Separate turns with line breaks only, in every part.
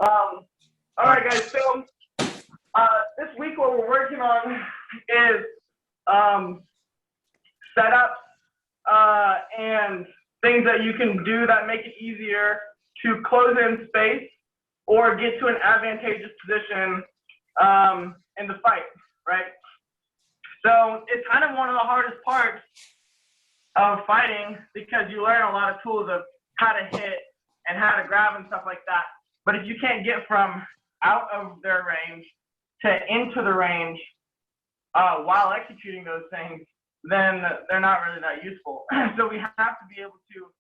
All right, guys. So this week, what we're working on is setups and things that you can do that make it easier to close in space or get to an advantageous position in the fight, right? So it's kind of one of the hardest parts of fighting because you learn a lot of tools of how to hit and how to grab and stuff like that. But if you can't get from out of their range to into the range while executing those things, then they're not really that useful. So we have to be able to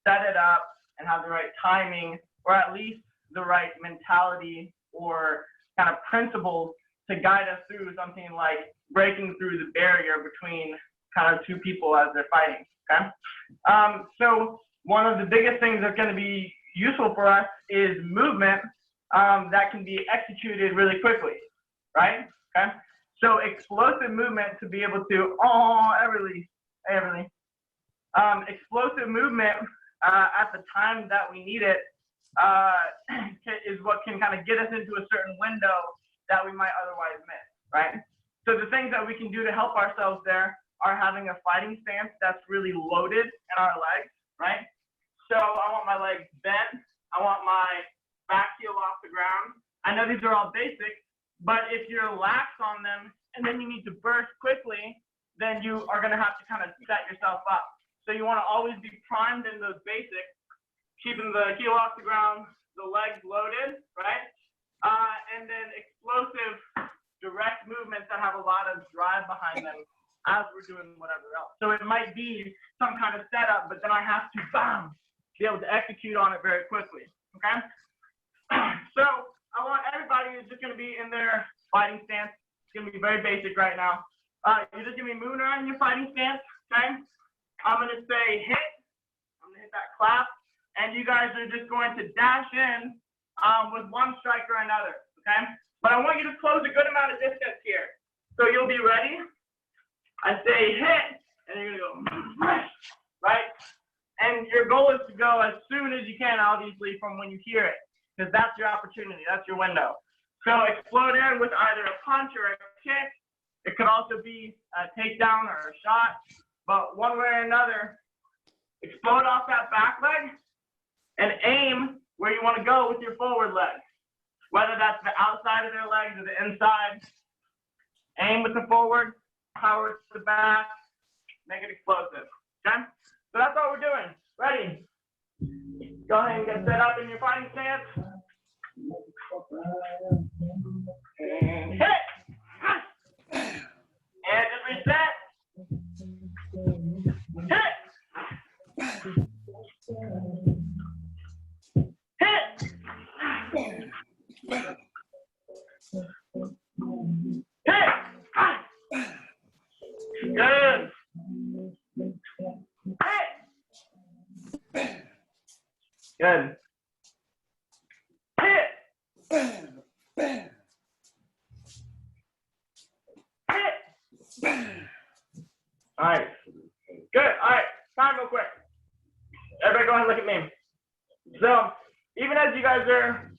set it up and have the right timing, or at least the right mentality or kind of principles to guide us through something like breaking through the barrier between kind of two people as they're fighting. Okay. So one of the biggest things that's going to be useful for us is movement that can be executed really quickly, right? Okay. So explosive movement to be able to, explosive movement at the time that we need it is what can kind of get us into a certain window that we might otherwise miss, right? So the things that we can do to help ourselves there are having a fighting stance that's really loaded in our legs, right? So I want my legs bent. I want my back heel off the ground. I know these are all basics, but if you're lax on them and then you need to burst quickly, then you are going to have to kind of set yourself up. So you want to always be primed in those basics, keeping the heel off the ground, the legs loaded, right? And then explosive, direct movements that have a lot of drive behind them as we're doing whatever else. So it might be some kind of setup, but then I have to, be able to execute on it very quickly, okay? So I want everybody who's just going to be in their fighting stance. It's going to be very basic right now. You're just going to be moving around in your fighting stance, okay? I'm going to say hit. I'm going to hit that clap. And you guys are just going to dash in with one strike or another, okay? But I want you to close a good amount of distance here. So you'll be ready. I say hit, and you're going to go, right? And your goal is to go as soon as you can, obviously, from when you hear it, because that's your opportunity. That's your window. So explode in with either a punch or a kick. It could also be a takedown or a shot. But one way or another, explode off that back leg and aim where you want to go with your forward leg. Whether that's the outside of their legs or the inside. Aim with the forward, power to the back, make it explosive. Okay? So that's what we're doing. Ready? Go ahead and get set up in your fighting stance. And hit it. And just reset. Hit it. Hit it. Hit it. Good. Hit. Good. Hit. Hit. All right. Good. All right. Time real quick. Everybody go ahead and look at me. So even as you guys are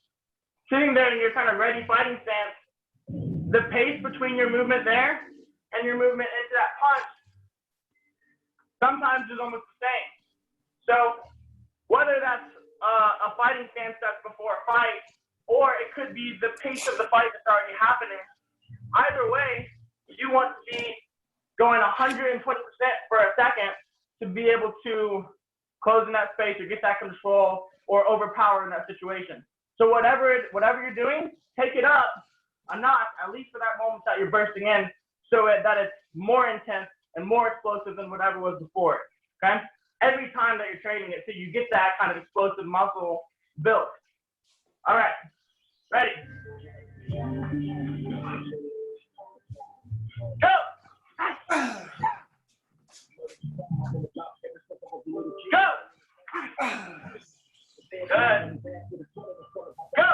sitting there in your kind of ready fighting stance, the pace between your movement there and your movement into that punch sometimes is almost the same. So whether that's a fighting stance that's before a fight, or it could be the pace of the fight that's already happening, either way, you want to be going 120% for a second to be able to close in that space or get that control or overpower in that situation. So whatever you're doing, take it up a notch, at least for that moment that you're bursting in, so that it's more intense and more explosive than whatever was before it, okay? Every time that you're training it, so you get that kind of explosive muscle built. All right, ready? Go! Go! Good. Go!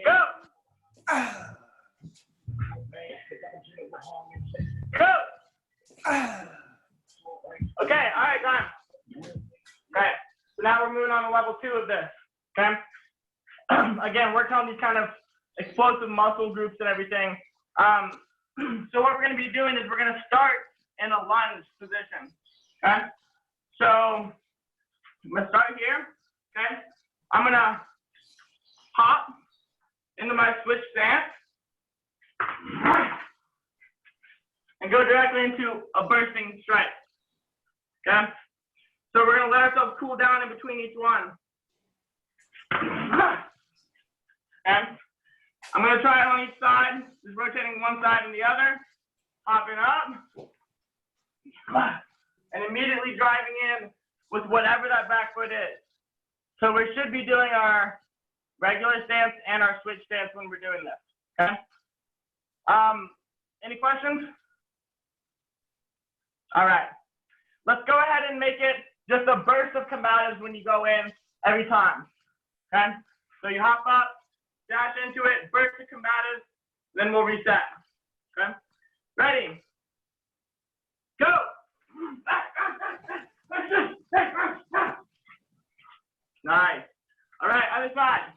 Go! Go! Okay, all right, time. Okay, So now we're moving on to level 2 of this, okay? Again, working on these kind of explosive muscle groups and everything. So what we're gonna be doing is we're gonna start in a lunge position, okay? So I'm gonna start here, okay? I'm gonna hop into my switch stance and go directly into a bursting strike, okay? So we're gonna let ourselves cool down in between each one. Okay? I'm gonna try it on each side, just rotating one side and the other, hopping up, and immediately driving in with whatever that back foot is. So we should be doing our regular stance and our switch stance when we're doing this, okay? Any questions? All right, let's go ahead and make it just a burst of combatives when you go in every time, okay? So you hop up, dash into it, burst of combatives, then we'll reset, okay? Ready, go. Nice. All right, other side.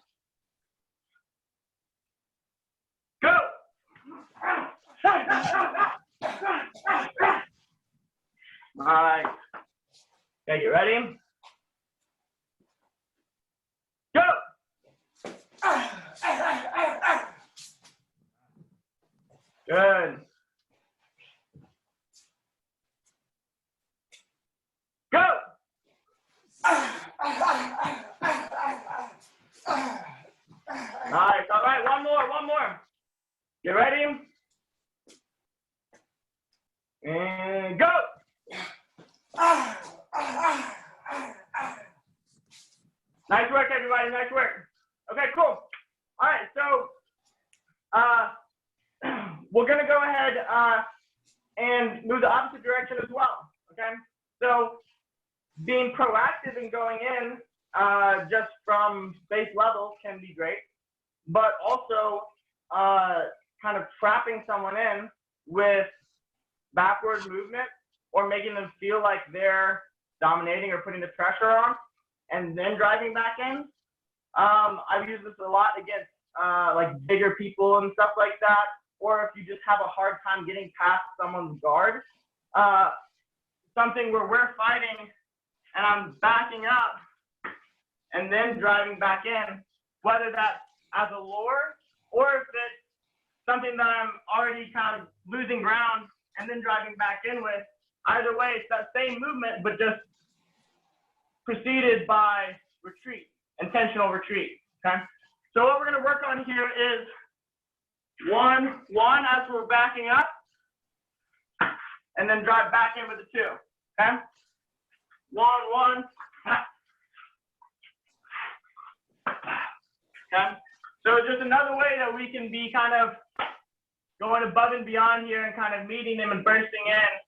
Go. Nice. Okay, you ready? Go. Good. Go. Nice. All right, one more. You ready? And go. Nice work, everybody. Nice work. Okay, cool. All right, so we're gonna go ahead and move the opposite direction as well. Okay, so being proactive and going in just from base level can be great, but also kind of trapping someone in with backward movement or making them feel like they're dominating or putting the pressure on and then driving back in. I've used this a lot against like bigger people and stuff like that, or if you just have a hard time getting past someone's guard. Something where we're fighting and I'm backing up and then driving back in, whether that's as a lure or if it's something that I'm already kind of losing ground and then driving back in with. Either way, it's that same movement, but just preceded by retreat, intentional retreat, okay? So what we're gonna work on here is one as we're backing up, and then drive back in with the 2, okay? One, okay? So it's just another way that we can be kind of going above and beyond here and kind of meeting them and bursting in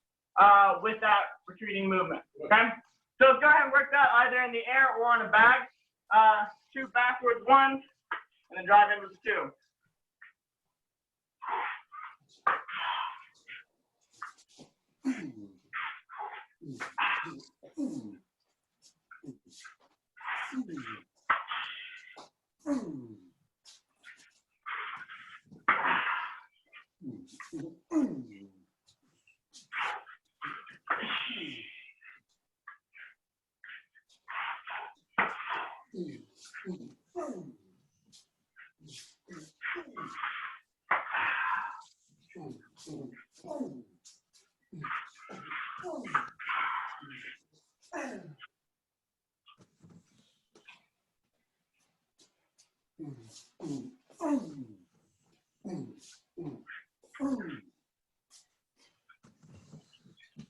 with that retreating movement, okay? So let's go ahead and work that either in the air or on a bag. 2 backwards ones, and then drive in with the 2.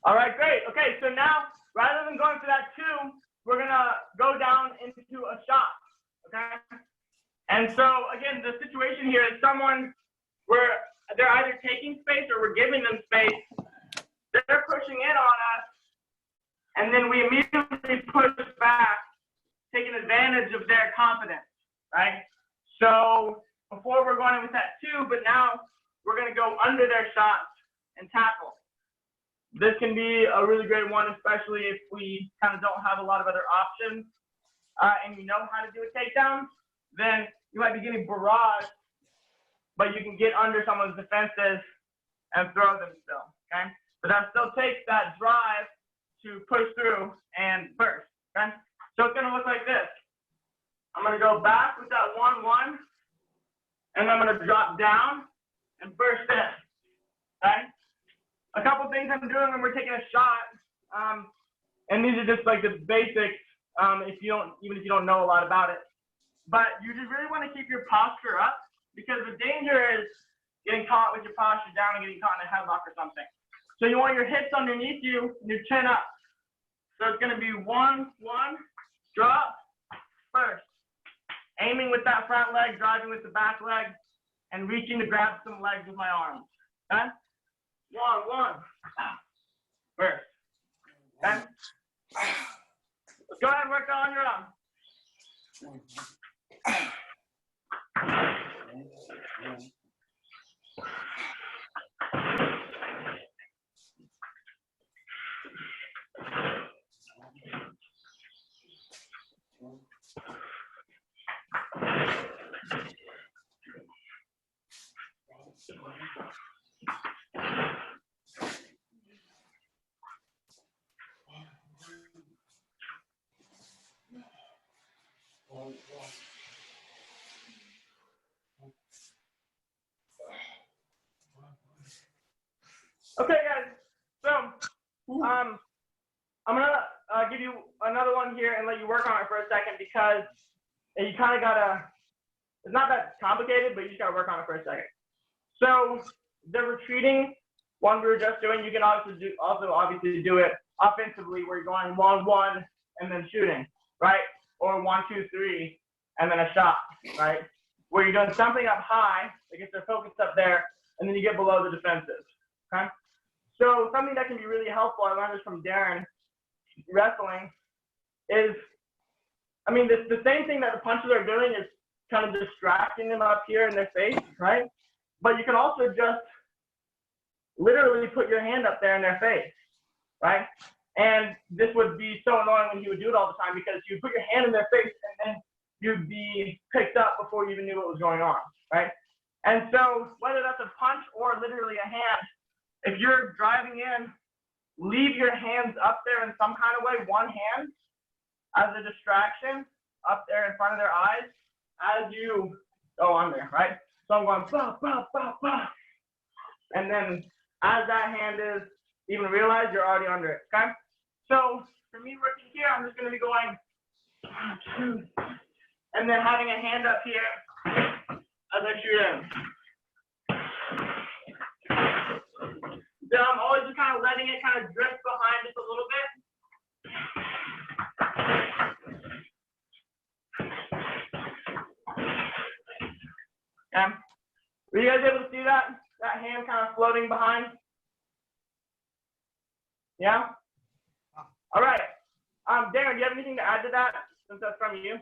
All right, great. Okay, so now rather than going for that 2, we're gonna go down into a shot, okay? And so again, the situation here is someone where they're either taking space or we're giving them space. They're pushing in on us, and then we immediately push back, taking advantage of their confidence, right? So before we're going in with that 2, but now we're gonna go under their shots and tackle. This can be a really great one, especially if we kind of don't have a lot of other options and you know how to do a takedown, then you might be getting barraged, but you can get under someone's defenses and throw them still, okay? But that still takes that drive to push through and burst, okay? So it's gonna look like this. I'm gonna go back with that 1-1, and I'm gonna drop down and burst in, okay? A couple things I'm doing when we're taking a shot, and these are just like the basics, even if you don't know a lot about it, but you just really wanna keep your posture up, because the danger is getting caught with your posture down and getting caught in a headlock or something. So you want your hips underneath you and your chin up. So it's gonna be 1-1, drop, burst. Aiming with that front leg, driving with the back leg, and reaching to grab some legs with my arms, okay? 1-1, burst, okay? Let's go ahead and work on your arm. Okay, guys, so I'm gonna give you another one here and let you work on it for a second, because you kind of gotta, it's not that complicated, but you just gotta work on it for a second. So the retreating one we were just doing, you can also obviously do it offensively, where you're going 1-1 and then shooting, right? Or 1-2-3 and then a shot, right? Where you're doing something up high, like if they're focused up there, and then you get below the defenses, okay? So something that can be really helpful, I learned this from Darren, wrestling, is, I mean, the same thing that the punches are doing is kind of distracting them up here in their face, right? But you can also just literally put your hand up there in their face, right? And this would be so annoying when you would do it all the time, because you put your hand in their face and then you'd be picked up before you even knew what was going on, right? And so whether that's a punch or literally a hand, if you're driving in, leave your hands up there in some kind of way, one hand as a distraction up there in front of their eyes as you go under, right? So I'm going, bah, bah, bah, bah. And then as that hand is even realized, you're already under it, okay? So for me working here, I'm just gonna be going, 1, 2, and then having a hand up here as I shoot in. So I'm always just kind of letting it kind of drift behind just a little bit. Okay. Were you guys able to see that? That hand kind of floating behind? Yeah? All right. Darren, do you have anything to add to that, since that's from you?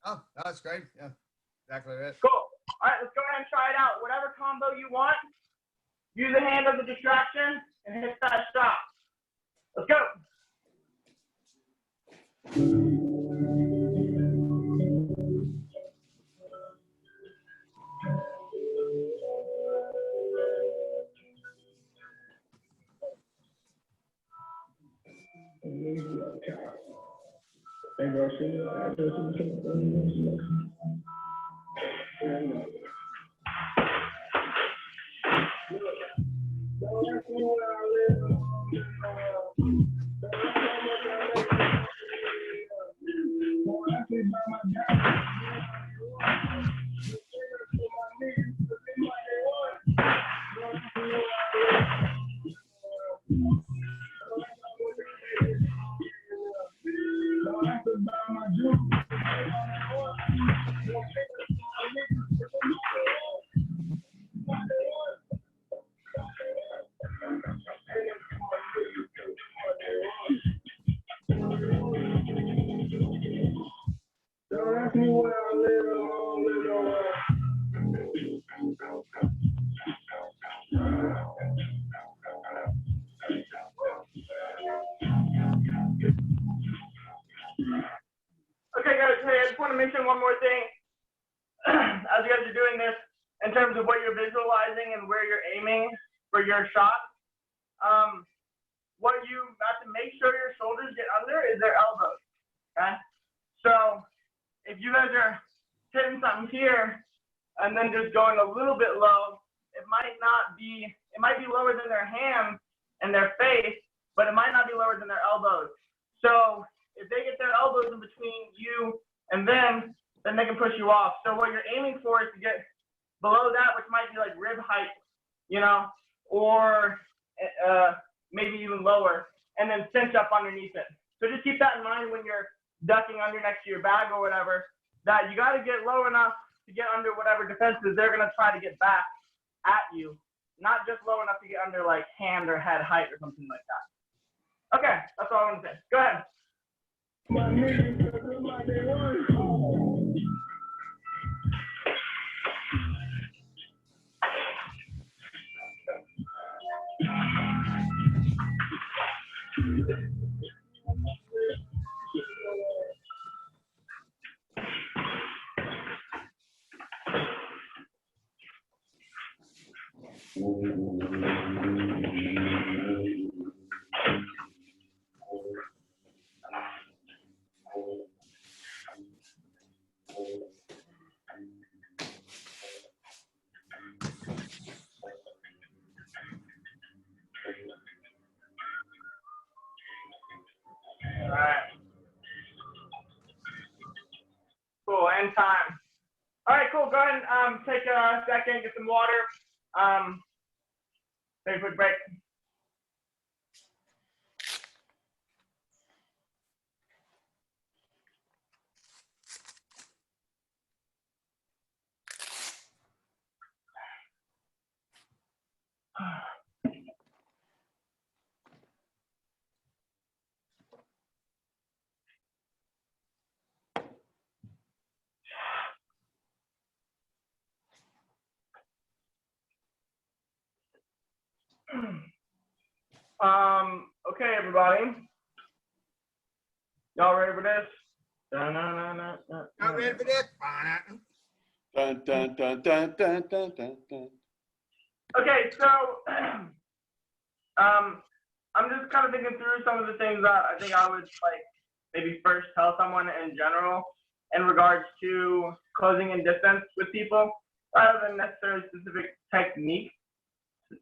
Oh, that's great. Yeah, exactly it.
Cool. All right, let's go ahead and try it out. Whatever combo you want, use the hand as a distraction and hit that shot. Let's go. Okay, I just want to mention one more thing as you guys are doing this in terms of what you're visualizing and where you're aiming for your shot. What you have to make sure your shoulders get under is their elbows. Okay, so if you guys are hitting something here and then just going a little bit low, it might be lower than their hands and their face, but it might not be lower than their elbows. So if they get their elbows in between you and them, then they can push you off. So what you're aiming for is to get below that, which might be like rib height, you know, or maybe even lower, and then cinch up underneath it. So just keep that in mind when you're ducking under next to your bag or whatever, that you got to get low enough to get under whatever defenses they're going to try to get back at you, not just low enough to get under like hand or head height or something like that. Okay, that's all I want to say. Go ahead. All right. Cool, end time. All right, cool. Go ahead and take a second, get some water. Take a quick break. Okay, everybody. Y'all ready for this?
Not ready for this?
Dun, dun, dun, dun, dun, dun, dun, dun.
Okay, so I'm just kind of thinking through some of the things that I think I would like maybe first tell someone in general in regards to closing in distance with people, rather than necessarily specific technique.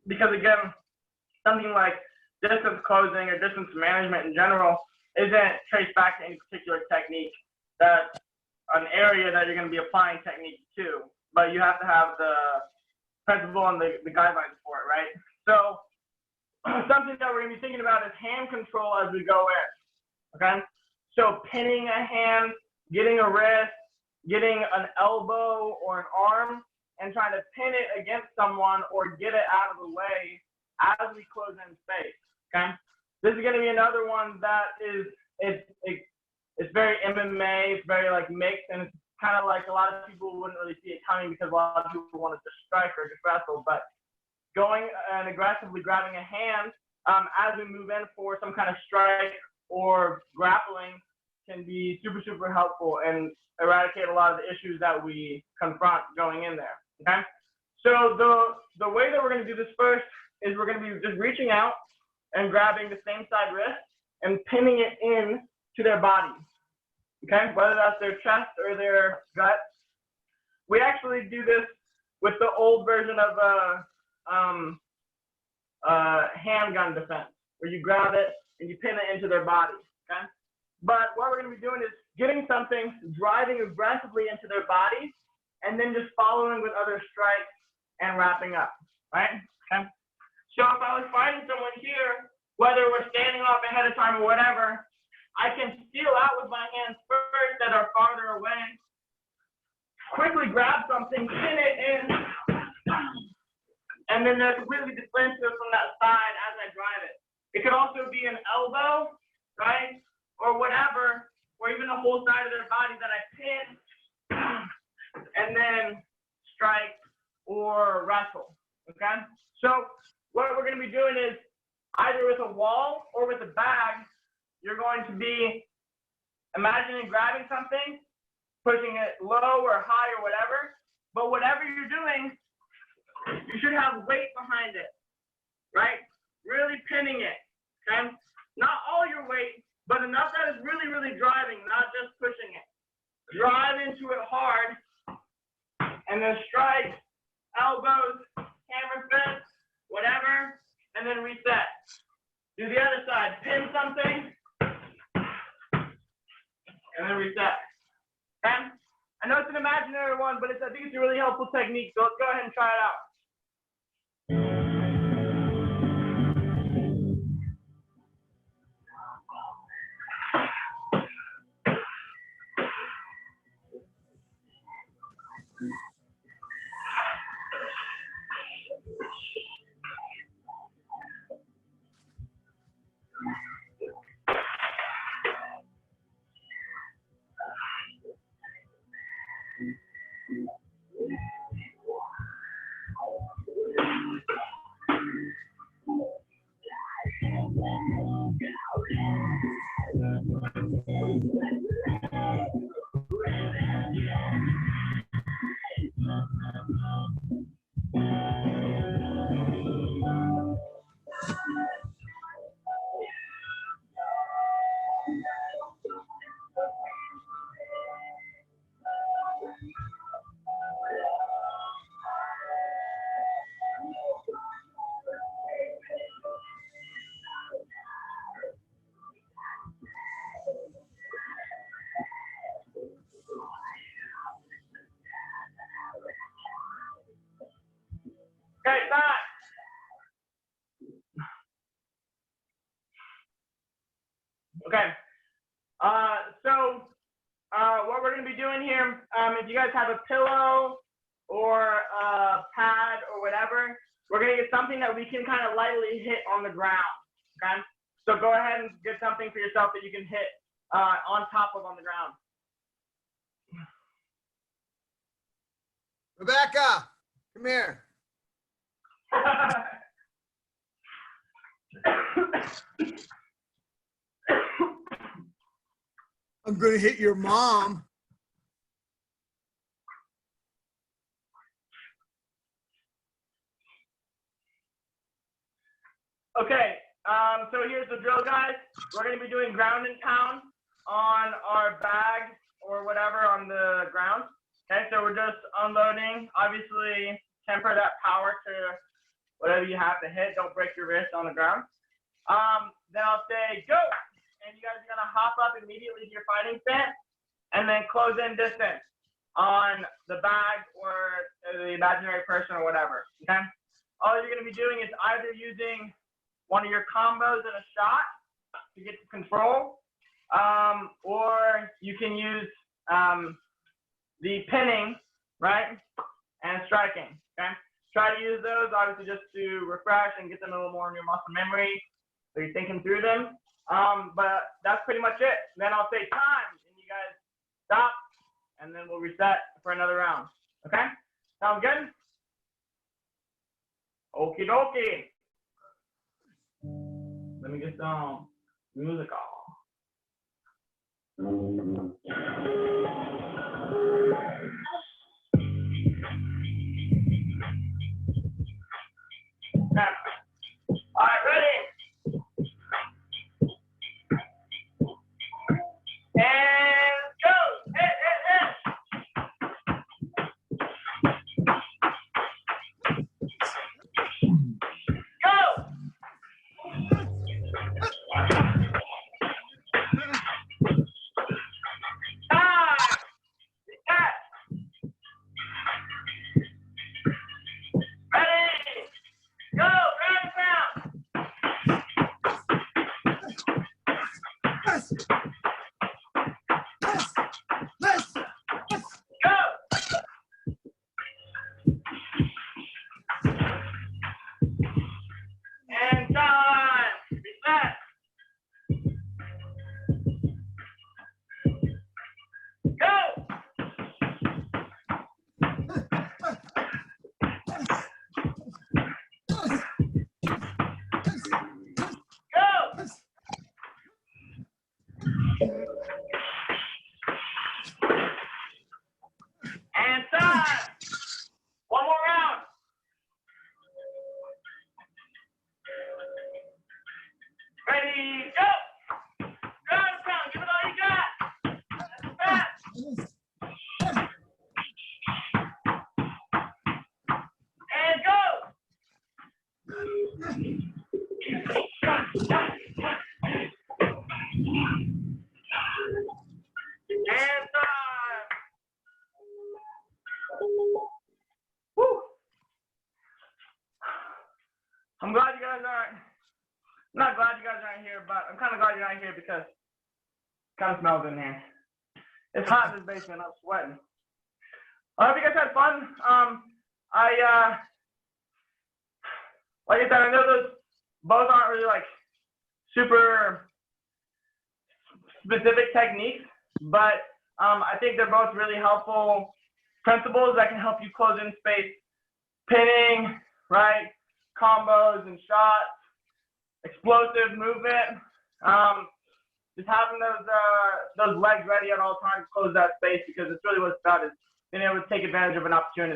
Because again, something like distance closing or distance management in general isn't traced back to any particular technique. That's an area that you're going to be applying technique to, but you have to have the principle and the guidelines for it, right? So something that we're going to be thinking about is hand control as we go in, okay? So pinning a hand, getting a wrist, getting an elbow or an arm, and trying to pin it against someone or get it out of the way as we close in space, okay? This is going to be another one that is, it's very MMA, it's very like mixed, and it's kind of like a lot of people wouldn't really see it coming because a lot of people want to just strike or just wrestle, but going and aggressively grabbing a hand as we move in for some kind of strike or grappling can be super, super helpful and eradicate a lot of the issues that we confront going in there, okay? So the way that we're going to do this first is we're going to be just reaching out and grabbing the same side wrist and pinning it in to their body, okay? Whether that's their chest or their gut. We actually do this with the old version of handgun defense, where you grab it and you pin it into their body, okay? But what we're going to be doing is getting something, driving aggressively into their body, and then just following with other strikes and wrapping up, right? Okay. So if I was fighting someone here, whether we're standing off ahead of time or whatever, I can steal out with my hands first that are farther away, quickly grab something, pin it in, and then they're completely defensive from that side as I drive it. It could also be an elbow, right? Or whatever, or even the whole side of their body that I pin, and then strike or wrestle, okay? So what we're going to be doing is either with a wall or with a bag, you're going to be imagining grabbing something pushing it low or high or whatever. But whatever you're doing, you should have weight behind it, right? Really pinning it, okay? Not all your weight, but enough that is really, really driving, not just pushing it. Drive into it hard, and then strike, elbows, hammer fist, whatever, and then reset. Do the other side, pin something, and then reset. Okay? I know it's an imaginary one, but I think it's a really helpful technique, so let's go ahead and try it out. Okay, back. Okay. What we're going to be doing here, if you guys have a pillow or a pad or whatever, we're going to get something that we can kind of lightly hit on the ground. Okay. So go ahead and get something for yourself that you can hit on top of on the ground.
Rebecca, come here. I'm gonna hit your mom.
Okay, so here's the drill, guys. We're going to be doing ground and pound on our bag or whatever on the ground. Okay, so we're just unloading. Obviously, temper that power to whatever you have to hit. Don't break your wrist on the ground. Then I'll say go, and you guys are gonna hop up immediately to your fighting stance, and then close in distance on the bag or the imaginary person or whatever. Okay. All you're gonna be doing is either using one of your combos in a shot to get to control, or you can use the pinning, right, and striking. Okay. Try to use those obviously just to refresh and get them a little more in your muscle memory, so you're thinking through them. But that's pretty much it. Then I'll say time, and you guys stop, and then we'll reset for another round. Okay? Sound good? Okie dokie. Let me get some music on. Okay. All right, ready? And go! Hit, hit, hit! Go! Time! Reset! Ready! Go! Round and pound! Go! And time! Reset! Go! Go! time. One more round. Ready, go. Ground pound, give it all you got. Fast. And go. And time. Woo. I'm glad you guys aren't. I'm not glad you guys aren't here, but I'm kind of glad you're not here because it kind of smells in here. It's hot in this basement. I'm sweating. I hope you guys had fun. Like I said, I know those both aren't really like super specific techniques, but I think they're both really helpful principles that can help you close in space, pinning, right? Combos and shots, explosive movement. Just having those legs ready at all times to close that space, because it's really what it's about, is being able to take advantage of an opportunity.